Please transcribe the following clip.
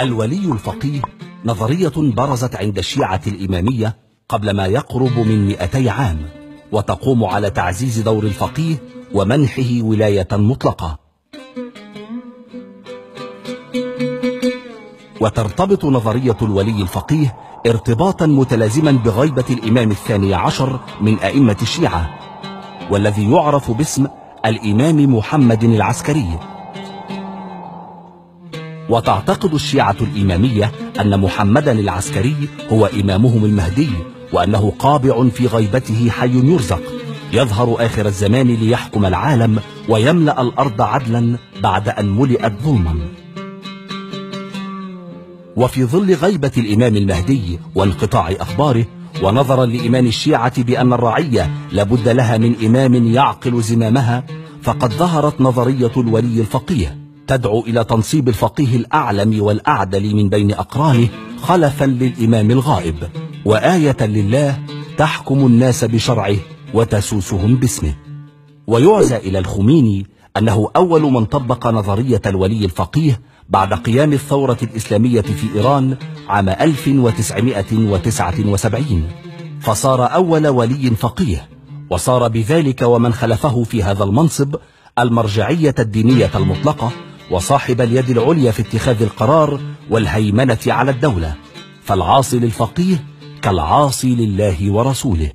الولي الفقيه نظرية برزت عند الشيعة الإمامية قبل ما يقرب من 200 عام، وتقوم على تعزيز دور الفقيه ومنحه ولاية مطلقة. وترتبط نظرية الولي الفقيه ارتباطا متلازما بغيبة الإمام الثاني عشر من أئمة الشيعة، والذي يعرف باسم الإمام محمد العسكري. وتعتقد الشيعة الإمامية أن محمدا العسكري هو إمامهم المهدي، وأنه قابع في غيبته حي يرزق، يظهر آخر الزمان ليحكم العالم ويملأ الأرض عدلا بعد أن ملئت ظلما. وفي ظل غيبة الإمام المهدي وانقطاع أخباره، ونظرا لإيمان الشيعة بأن الرعية لابد لها من إمام يعقل زمامها، فقد ظهرت نظرية الولي الفقيه تدعو إلى تنصيب الفقيه الأعلم والأعدل من بين أقرانه خلفا للإمام الغائب، وآية لله تحكم الناس بشرعه وتسوسهم باسمه. ويعزى إلى الخميني أنه أول من طبق نظرية الولي الفقيه بعد قيام الثورة الإسلامية في إيران عام 1979، فصار أول ولي فقيه، وصار بذلك ومن خلفه في هذا المنصب المرجعية الدينية المطلقة، وصاحب اليد العليا في اتخاذ القرار والهيمنة على الدولة، فالعاصي للفقيه كالعاصي لله ورسوله.